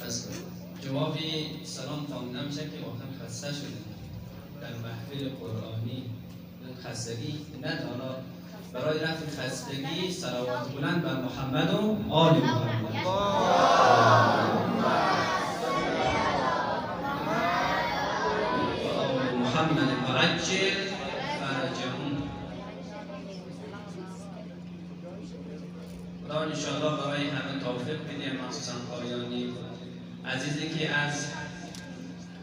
از جوابی سلام خوانده میشه که واقعا خسته شده در محفل قرآنی خستگی نداره. برای رفع خستگی صلوات بلند بر محمد و آل محمد. محمد معجل فرجهم. خدا انشاءالله برای همه توفیق بده، مخصوصا قاریانی عزیزی که از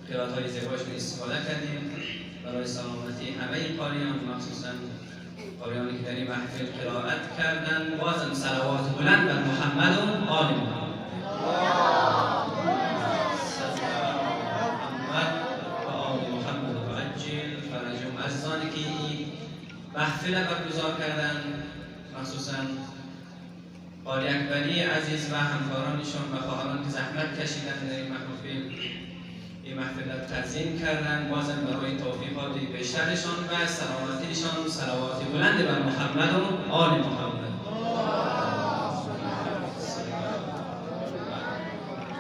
قرائت‌های زیباشون استفاده کردیم. برای سلامتی همه قاریان، مخصوصا قاریانی که در این محفل قرائت کردن، بازم صلوات بلند بر محمد و آل محمد. عزیزانی که این محفل برگزار کردن، مخصوصا قاری اکبری عزیز و همکارانشان و خواهران که زحمت کشیدن در این محفل را تنظیم کردن، بازم برای توفیقات بیشترشان و سلامتیشان صلوات بلند بر محمد و آل محمد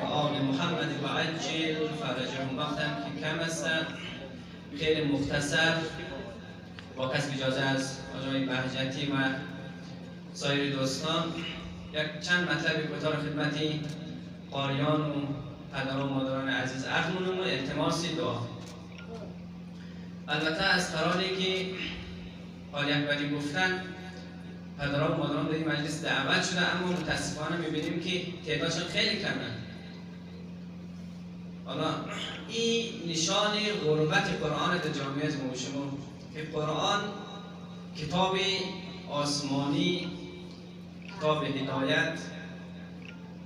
و آل محمد و عجل فرجهم. وقتم که کم است، خیلی مختصر با کسب اجازه از آقای بهجتی و سایر دوستان یک چند مطلب کوتاه خدمت قاریان و پدران و مادران عزیز عرض کنم و التماس دعا. البته از قراری که قاری اکبری گفتن پدران و مادران در این مجلس دعوت شده، اما متاسفانه میبینیم که تعدادشان خیلی کمه. حالا این نشان غربت قرآن در جامعه از ما شما که قرآن کتاب آسمانی، کتاب هدایت،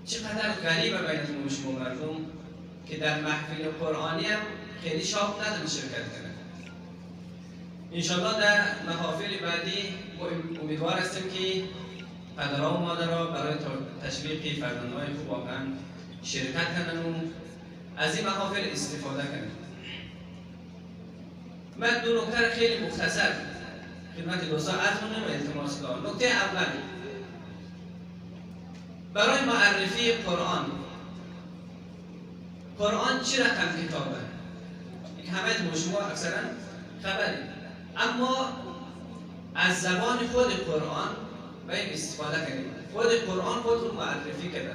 چقدر غریبه بین از ما شما مردم که در محفل قرآنی هم خیلی شوق ندارن شرکت کنند. انشاءالله در محافل بعدی امیدوار هستیم که پدرها و مادرها برای تشویق فرزندهای خود واقعا شرکت کنند و از این محافل استفاده کنید. من دو نکته خیلی مختصر خدمت دوستان عرض کنم و التماس دارم. نکته اول برای معرفی قرآن چه رقم کتابه؟ این همه از شما اکثرا خبرید، اما از زبان خود قرآن باید استفاده کنید. خود قرآن خود رو معرفی کرده.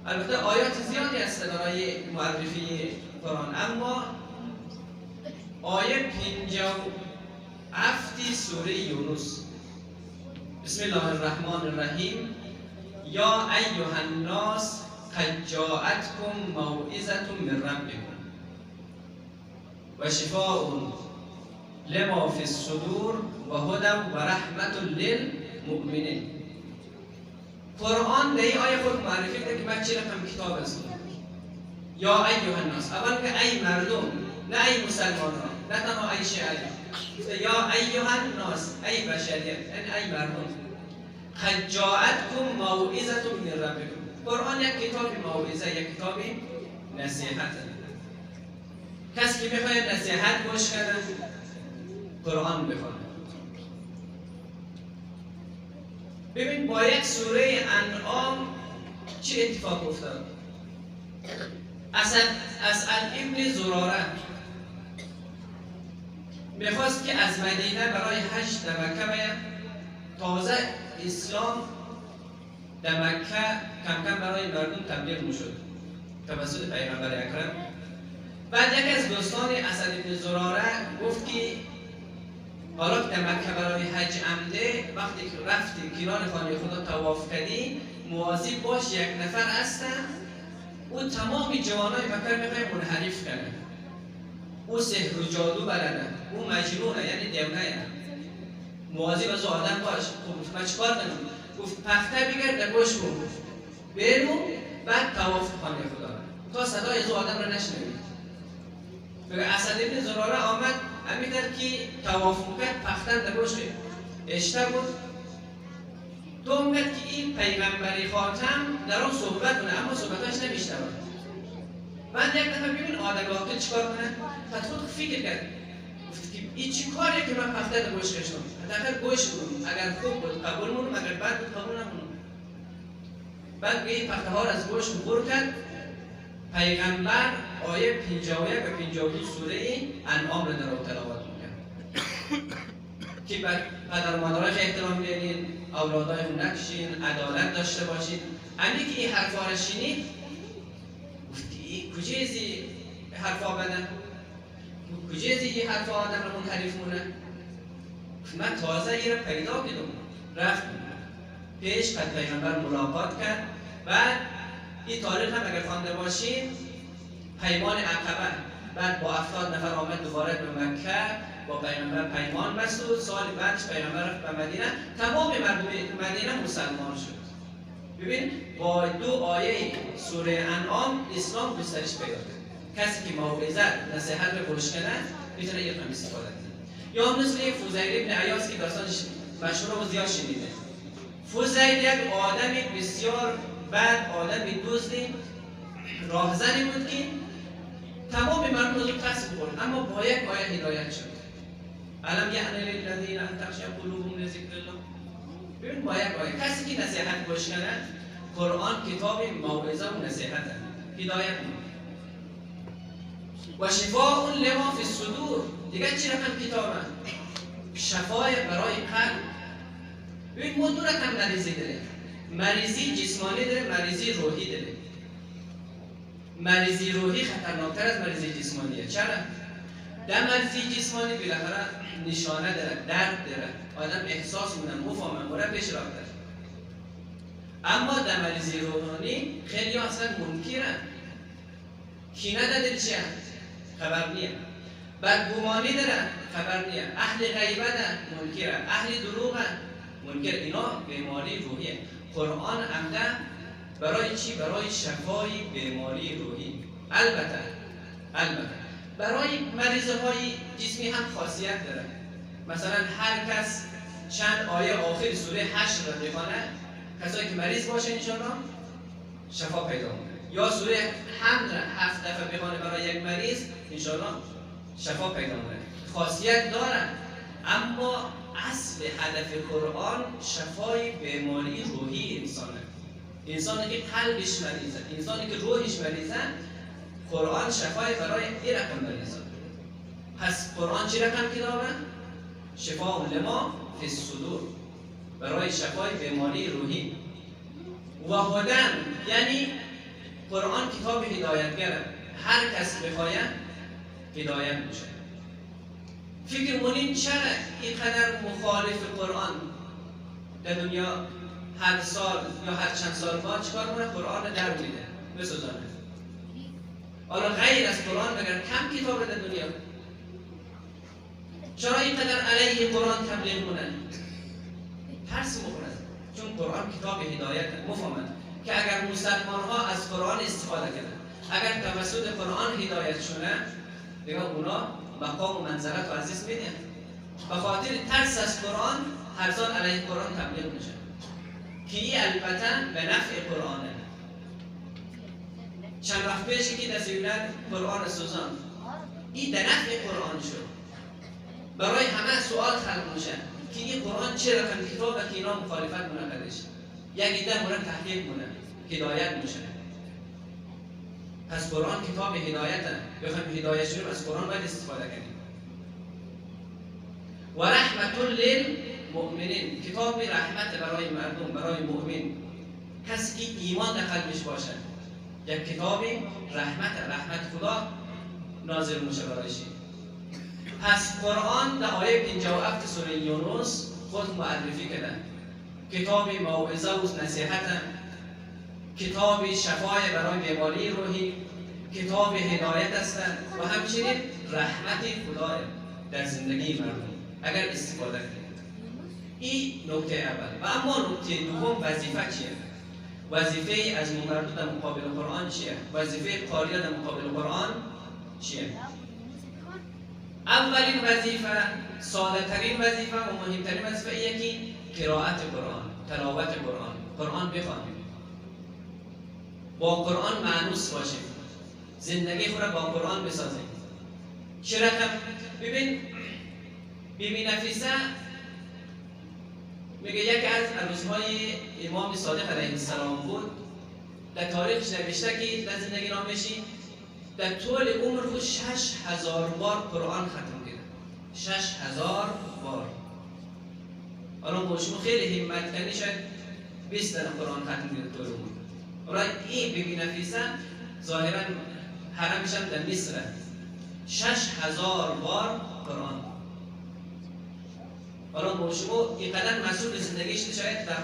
البته آیات زیادی است برای معرفی قرآن، اما آیه 57 سوره یونس، بسم الله الرحمن الرحیم، یا ایها الناس قد جاءتکم موعظة من ربکم و شفاء لما فی الصدور و هدی و رحمة للمؤمنین. قرآن در این آیه خود معرفی کرده که من چه رقم کتاب است. یا ایها الناس، اول که ای مردم، نه ای مسلمانان، نه تنها ای شیعیان. یا ایها الناس، ای بشریت، ای مردم. قد جاءتکم موعظة من ربکم. قرآن یک کتاب موعظه، یک کتاب نصیحت. کسی که میخواید نصیحت گوش کنه قرآن بخونه. ببین با یک سوره انعام چه اتفاق افتاد. اسعد ابن زراره میخواست که از مدینه برای حج در مکه بیاد. تازه اسلام در مکه کم کم برای مردم تبلیغ میشد توسط پیغمبر اکرم. بعد یک از دوستان اسعد ابن زراره گفت که حالا که در مکه برای حج عمده، وقتی رفتی کنار خانه خدا طواف کردی، مواظب باش یک نفر هستن او تمام جوانای مکه میخواد منحرف کنه. او سحر و جادو بلده، او مجنونه، یعنی دیونه. مواظب از آدم باش. خب من چیکار کنم؟ گفت پخته بگرد در گوش کن، برو بعد طواف خانه خدا تا صدای از آدم را نشنوی. اسعد ابن زراره آمد امیدر که طواف میکرد پختن در گوش اشته بود. تو میگد که این پیغمبری خاتم در اون صحبت کنه، اما صحبتاش نمیشنود. بعد یک دفعه ببین آدم واقعی چیکار کنه؟ خود خود فکر کرد، گفت که این چی کاریه که من پخته در گوش کشتم؟ حداقل گوش کنم، اگر خوب بود قبول مونم، اگر بد بود قبول نمونم. بعد این پخته ها را از گوش بر کرد، پیغمبر آیه 51 و 52 سوره انعام را در تلاوت می‌کرد که پدر مادرش احترام بدین، اولادای نکشین، عدالت داشته باشین. همین که این حرفا را شنید گفتی کجایی حرفا بدن؟ کجایی این حرفا آدم را منحرف مونه؟ من تازه این را پیدا کردم، رفت پیش قد پیغمبر ملاقات کرد. بعد این تاریخ هم اگر خوانده باشین پیمان عقبه، بعد با 70 نفر آمد دوباره به مکه با پیغمبر پیمان بست و سال بعدش پیغمبر رفت به مدینه. تمام مردم مدینه مسلمان شد. ببین با 2 آیه سوره انعام اسلام گسترش پیدا کرد. کسی که موعظه نصیحت رو گوش کنه میتونه یه کم استفاده کنه. یا مثل فضیل ابن عیاض که داستانش مشهور و زیاد شنیده. فضیل یک آدم بسیار بد، آدم دزدی، راهزنی بود که تمام مردم رو ترس بخورد، اما با یک آیه هدایت شد. الم یعن للذین ان تخشع قلوبهم لذکر الله. ببین با یک آیه کسی که نصیحت گوش کنه، قرآن کتاب موعظه و نصیحت هدایت می‌کنه. و شفاء لما فی الصدور. دیگه چی رقم کتابه؟ شفای برای قلب. ببین ما 2 رقم مریضی داره، مریضی جسمانی داره، مریضی روحی داره. مریضی روحی خطرناکتر از مریضی جسمانیه. چرا؟ در مریضی جسمانی بالاخره نشانه داره، درد داره، آدم احساس می‌کنه، مفهمه، مورد پیش رفته. اما در مریضی روحانی خیلی اصلا منکرن، کینه داره، چیه؟ خبر نیه. بدگمانی دارن، خبر نیه. اهل غیبتن، منکرن. اهل دروغن، منکر. اینا بیماری روحیه. قرآن عمده برای چی؟ برای شفای بیماری روحی. البته برای مریضه های جسمی هم خاصیت داره. مثلا هر کس چند آیه آخر سوره 8 را بخونه، کسایی که مریض باشه انشاءالله شفا پیدا کنه. یا سوره حمد را 7 دفعه بخونه برای یک مریض انشاءالله شفا پیدا کنه. خاصیت دارن، اما اصل هدف قرآن شفای بیماری روحی انسانه. انسانی که قلبش مریضه، انسانی که روحش مریضه، قرآن شفای برای این رقم مریضه. پس قرآن چی رقم کتابه؟ شفاء لما فی الصدور، برای شفای بیماری روحی. و هدن یعنی قرآن کتاب هدایتگره، هر کس بخواید هدایت میشه. فکر مونین چرا اینقدر مخالف قرآن در دنیا هر سال یا هر چند سال بعد چیکار کنه؟ قرآن رو در میده، بسوزانه. حالا غیر از قرآن مگر کم کتاب در دنیا؟ چرا اینقدر علیه قرآن تبلیغ کنن؟ ترس میکنن، چون قرآن کتاب هدایت مفهمن که اگر مسلمان ها از قرآن استفاده کنن، اگر توسط قرآن هدایت شونه، دیگه اونا مقام و منزلت و عزیز میدن. به خاطر ترس از قرآن هر سال علیه قرآن تبلیغ میشه که این البته به نفع قرآنه. چند وقت پیشی که دستیونت قرآن سوزان، این به نفع قرآن شد. برای همه سوال خلق میشه که این قرآن چه رقم کتابه که اینا مخالفت منقدش، یک ایده مورد تحقیق مونه، هدایت میشه. پس قرآن کتاب هدایته، بخوایم هدایت شدیم از قرآن باید استفاده کنیم. و رحمت للمؤمنین، کتاب رحمت برای مردم، برای مؤمن، کسی که ایمان در قلبش باشه. یک کتاب رحمت خدا نازل میشه برایش. پس قرآن در آیه 57 سوره یونس خود معرفی کرده، کتاب موعظه و نصیحت، کتاب شفای برای بیماری روحی، کتاب هدایت هستند و همچنین رحمت خدا در زندگی مردم اگر استفاده کنید. این نکته اول. و اما نکته دوم وظیفه چیه؟ وظیفه از مردم در مقابل قرآن چیه؟ وظیفه قاری در مقابل قرآن چیه؟ اولین وظیفه، ساده‌ترین وظیفه و مهمترین وظیفه ایه که قرائت قرآن، تلاوت قرآن، قرآن بخوانیم، با قرآن مانوس باشیم، زندگی خود را با قرآن بسازیم. چه رقم؟ ببین بیبی نفیسه میگه یکی از عروس‌های امام صادق علیه السلام بود، در تاریخش نوشته که در زندگی نامشی در طول عمر خود 6000 بار قرآن ختم کرده. 6000 بار. حالا با شما خیلی همت کنی شاید 20 تا قرآن ختم کرده طول عمر. حالا این بیبی نفیسه ظاهرا حرمش هم در مصر 6000 بار قرآن. حالا با شما اینقدر مسئول زندگیش شاید در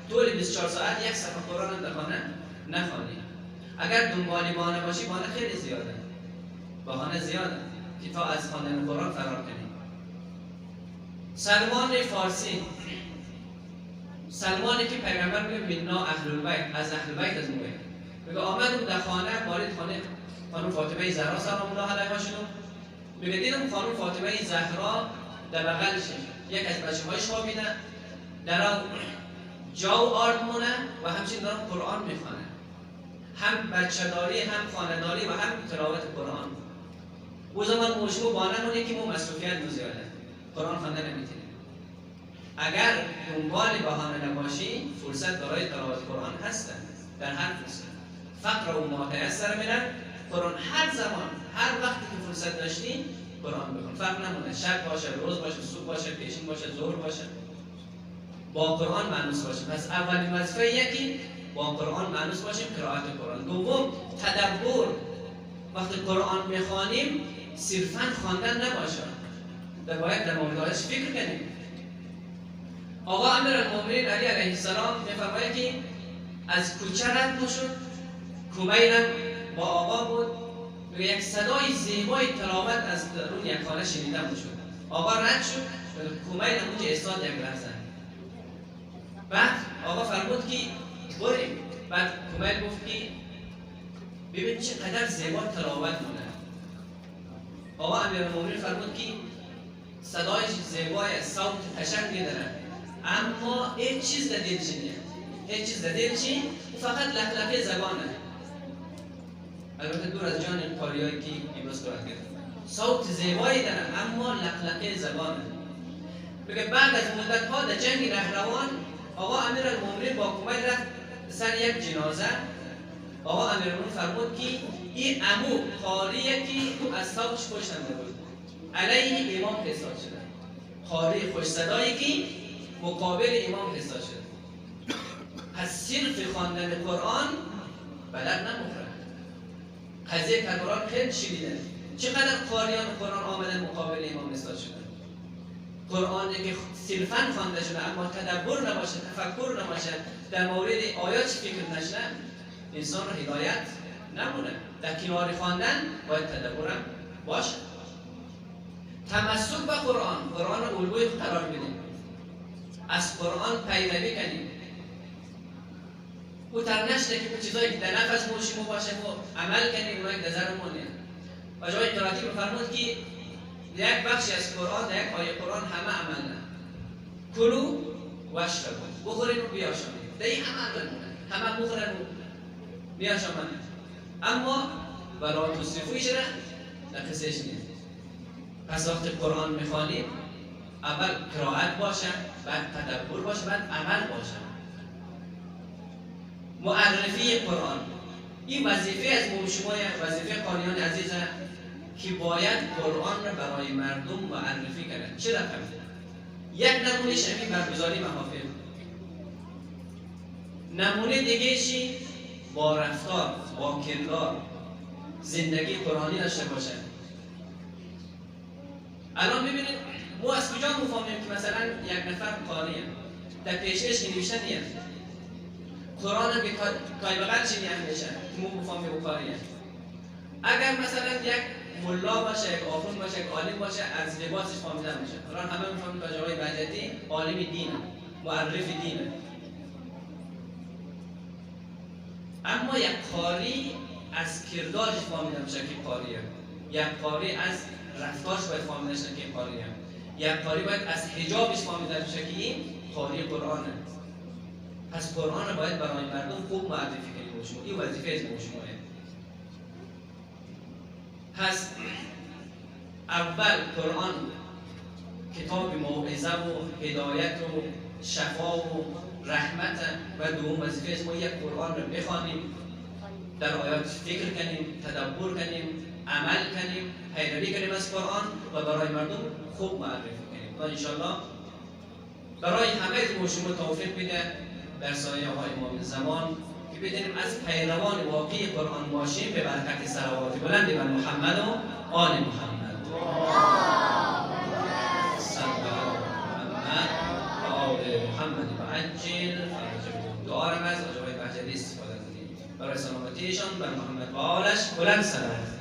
طول 24 ساعت یک صفحه قرآن در خانه نخوانی. اگر دنبالی بهانه باشی، بهانه خیلی زیاده. بهانه زیاده که تا از خواندن قرآن فرار کنی. سلمان فارسی، سلمانی که پیغمبر میگه منا اهل البیت، از اهل بیت از میگه. میگه آمدم در خانه، وارد خانه خانم فاطمه زهرا سلام الله علیها شدم. میگه دیدم خانم فاطمه زهرا در بغلش یک از بچه‌هاش خوابیده، در جا و آرد مونه و همچنین دارن قرآن میخوانه. هم بچه‌داری، هم خانه‌داری و هم تلاوت قرآن. او زمان موشمو بانمونه که مو مصروفیت زیاده، قرآن خوانده نمیتونیم. اگر دنبال بهانه نباشی، فرصت برای تلاوت قرآن هستن در هر فرصت. فقر و ما تیسر من قرآن، هر زمان، هر وقتی که فرصت داشتی قرآن بخون. فرق نمونه شب باشه، روز باشه، صبح باشه، پیشین باشه، ظهر باشه، با قرآن مانوس باشیم. پس اولین وظیفه یکی با قرآن مانوس باشیم، قرائت قرآن. دوم تدبر. وقتی قرآن میخوانیم صرفاً خواندن نباشه، باید در موردش فکر کنیم. آقا امیرالمومنین علی علیه السلام میفرماید که از کوچه رد میشد، کمیرم با آقا بود، یک صدای زیبای تلاوت از درون یک خانه شنیده میشد. آقا رد شد، کمیرم اونجا ایستاد یک لحظه. بعد آقا فرمود که بریم. بعد کمیل گفت که ببین چقدر زیبا تلاوت مونه. آقا امیرالمومنین فرمود که صدایش زیبای، صوت قشنگی داره، اما هیچ چیز در دلش نیست. هیچ چیز در دلش فقط لقلقه زبانه. البته دور از جان این قاریایی که امروز صورت گرفت. صوت زیبایی داره اما لقلقه زبانه. بگه بعد از مدت ها در جنگ رهروان آقا امیرالمومنین با کمیل رفت سر یک جنازه. آقا امیرالمومنین فرمود که این عمو قاریه که از صوتش خوش نمی‌بود، علیه امام حساب شده. قاری خوش صدایی که مقابل امام حساب شده. پس صرف خواندن قرآن بلد نمی‌خوره. قضیه قرآن خیلی شدیده. چقدر قاریان قرآن آمدن مقابل امام حساب شده. قرآنی که صرفاً خوانده شده اما تدبر نباشه، تفکر نباشه، در مورد آیات فکر نشه، انسان را هدایت نمونه. در کنار خواندن باید تدبرم باشه. تمسک به قرآن، قرآن را الگوی قرار بدیم، از قرآن پیروی کنیم. او تر نشده که چیزایی که در نفس موشیمو باشه و عمل کنیم اونایی که در ذهنمونه. و جای قرائتی فرمود که یک بخشی از قرآن، در یک آیه قرآن همه عمل نه. کلو و اشربوا، بخورین و بیاشامید. در این همه عمل مونه، همه بخورن و بیاشامن. اما ولا تسرفوا را در قصهش نیست. پس وقتی قرآن میخوانیم اول قرائت باشه، بعد تدبر باشه، بعد عمل باشه. معرفی قرآن این وظیفه از موشمای وظیفه قاریان عزیزه که باید قرآن را برای مردم معرفی کنند. چه رقم؟ یک نمونهش همین برگزاری محافل. نمونه دیگه‌شی با رفتار، با کردار زندگی قرآنی داشته باشند. الان ببینید ما از کجا میفهمیم که مثلا یک نفر قاریه؟ در پیشش که نوشته نیست. قرآن به کای بغل چی میشه که ما بفهمیم قاریه. اگر مثلا یک ملا باشه، یک آخوند باشه، یک عالم باشه، از لباسش فهمیده میشه. الان همه میفهمیم که آقای بهجتی عالم دینه، معرف دینه. اما یک قاری از کردارش فهمیده میشه که قاریه. یک قاری از رفتارش باید فهمیده میشه که قاریه. یک قاری باید از حجابش فهمیده میشه که این قاری قرآنه. پس قرآن رو باید برای مردم خوب معرفی کنیم باشیم. این وظیفه از موشمایه. پس اول قرآن کتاب موعظه و هدایت و شفا و رحمت و دوم وظیفه از ما یک قرآن رو بخوانیم، در آیات فکر کنیم، تدبر کنیم، عمل کنیم، پیروی کنیم از قرآن و برای مردم خوب معرفی کنیم. و انشالله برای همه شما توفیق بده در سایه های امام زمان که بدونیم از پیروان واقعی قرآن باشیم به برکت صلوات بلند بر محمد و آل محمد. صلی محمد و آل محمد و عجل فرجهم. دعا را از آجای بهجدی استفاده کنیم برای سلامتیشان بر محمد و آلش بلند صلوات.